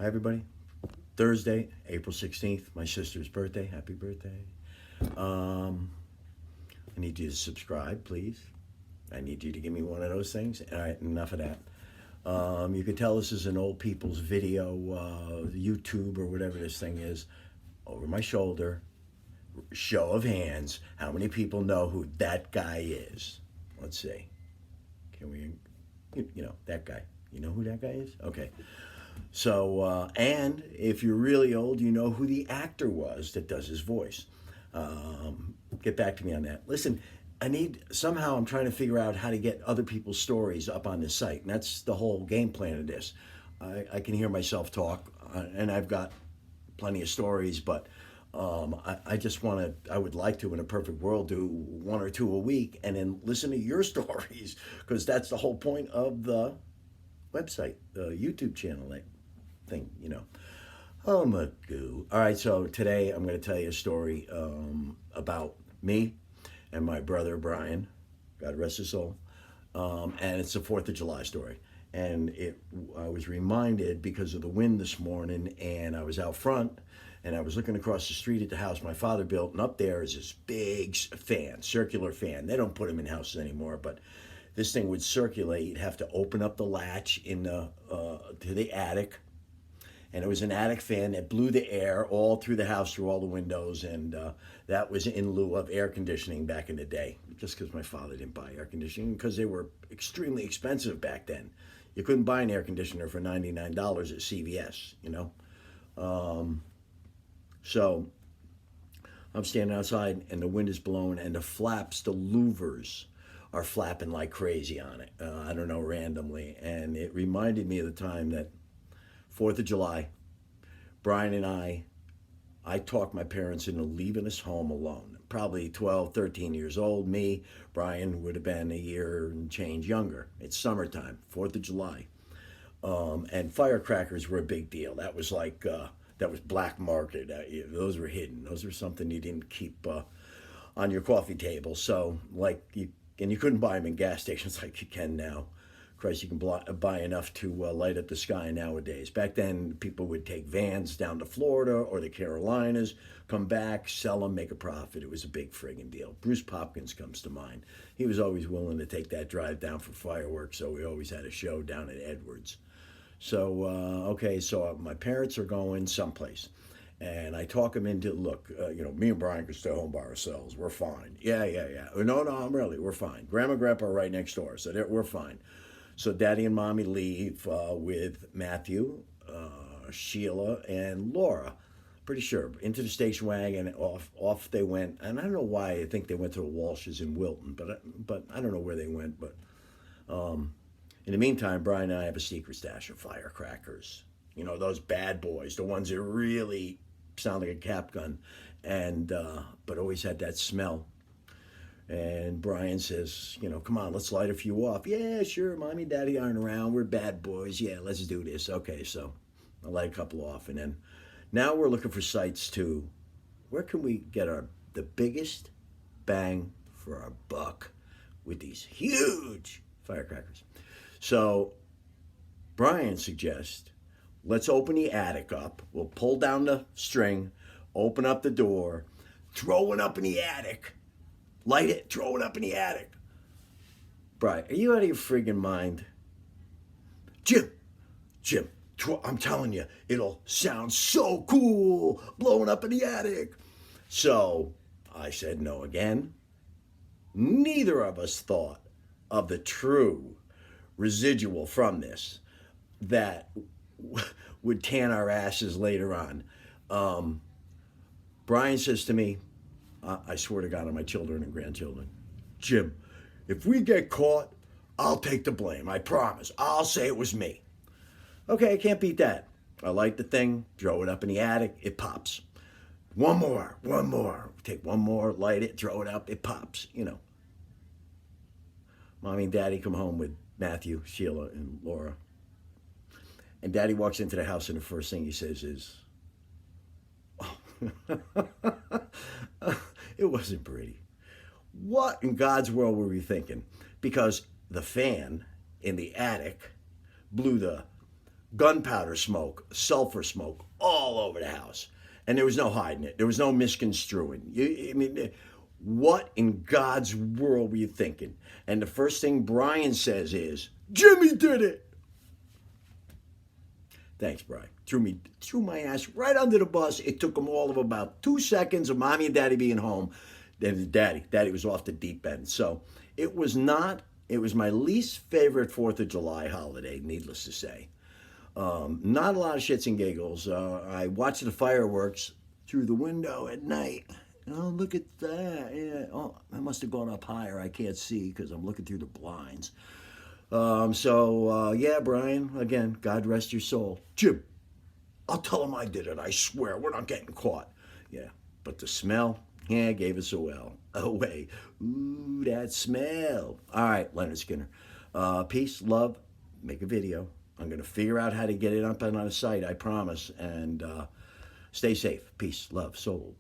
Hi, everybody. Thursday, April 16th, my sister's birthday. Happy birthday. Um, I need you to subscribe, please. I need you to give me one of those things. All right, enough of that. You can tell this is an old people's video, YouTube or whatever this thing is, over my shoulder. Show of hands. How many people know who that guy is? Let's see. Can we, that guy. You know who that guy is? Okay. So, and if you're really old, you know who the actor was that does his voice. Get back to me on that. Listen, I'm trying to figure out how to get other people's stories up on this site. And that's the whole game plan of this. I can hear myself talk, and I've got plenty of stories, but I just I would like to, in a perfect world, do one or two a week and then listen to your stories, because that's the whole point of the website, the YouTube channel, that thing. Oh, Magoo. All right, so today I'm going to tell you a story about me and my brother Brian, God rest his soul, and it's a 4th of July story. And I was reminded because of the wind this morning, and I was out front, and I was looking across the street at the house my father built, and up there is this big fan, circular fan. They don't put them in houses anymore, but this thing would circulate. You'd have to open up the latch to the attic, and it was an attic fan that blew the air all through the house, through all the windows, and that was in lieu of air conditioning back in the day, just because my father didn't buy air conditioning, because they were extremely expensive back then. You couldn't buy an air conditioner for $99 at CVS. So I'm standing outside, and the wind is blowing, and the flaps, the louvers, are flapping like crazy on it. I don't know, randomly. And it reminded me of the time that 4th of July, Brian and I talked my parents into leaving us home alone. Probably 12, 13 years old. Me, Brian would have been a year and change younger. It's summertime, 4th of July. And firecrackers were a big deal. That was that was black market. Those were hidden. Those were something you didn't keep on your coffee table. So, and you couldn't buy them in gas stations like you can now. Christ, you can buy enough to light up the sky nowadays. Back then, people would take vans down to Florida or the Carolinas, come back, sell them, make a profit. It was a big friggin' deal. Bruce Popkins comes to mind. He was always willing to take that drive down for fireworks, so we always had a show down at Edwards. So, okay, so my parents are going someplace. And I talk them into, look, me and Brian can stay home by ourselves. We're fine. Yeah. No, I'm really, we're fine. Grandma and Grandpa are right next door, so we're fine. So Daddy and Mommy leave with Matthew, Sheila, and Laura. Pretty sure. Into the station wagon, off they went. And I don't know why. I think they went to the Walshes in Wilton, but I don't know where they went. But in the meantime, Brian and I have a secret stash of firecrackers. Those bad boys, the ones that really sound like a cap gun, and but always had that smell. And Brian says, come on, let's light a few off. Yeah, sure, Mommy and Daddy aren't around. We're bad boys. Yeah, let's do this. Okay, so I light a couple off. And then now we're looking for sites to, where can we get the biggest bang for our buck with these huge firecrackers? So Brian suggests, let's open the attic up. We'll pull down the string, open up the door, throw it up in the attic. Light it, throw it up in the attic. Brian, are you out of your friggin' mind? Jim, I'm telling you, it'll sound so cool blowing up in the attic. So I said no again. Neither of us thought of the true residual from this that would tan our asses later on. Brian says to me, I swear to God on my children and grandchildren, Jim, if we get caught, I'll take the blame. I promise. I'll say it was me. Okay, I can't beat that. I light the thing, throw it up in the attic, it pops. One more. Take one more, light it, throw it up, it pops. Mommy and Daddy come home with Matthew, Sheila, and Laura. And Daddy walks into the house, and the first thing he says is, it wasn't pretty. What in God's world were we thinking? Because the fan in the attic blew the gunpowder smoke, sulfur smoke all over the house. And there was no hiding it. There was no misconstruing. I mean, what in God's world were you thinking? And the first thing Brian says is, Jimmy did it. Thanks, Brian. Threw my ass right under the bus. It took them all of about 2 seconds of mommy and daddy being home. Then daddy was off the deep end. So it was my least favorite 4th of July holiday, needless to say. Not a lot of shits and giggles. I watched the fireworks through the window at night. Oh, look at that. Yeah. Oh, I must have gone up higher. I can't see because I'm looking through the blinds. Yeah, Brian, again, God rest your soul. Jim, I'll tell him I did it. I swear, we're not getting caught. Yeah, but the smell, yeah, gave us away. Ooh, that smell. All right, Leonard Skinner. Peace, love, make a video. I'm going to figure out how to get it up on a site, I promise. And stay safe. Peace, love, soul.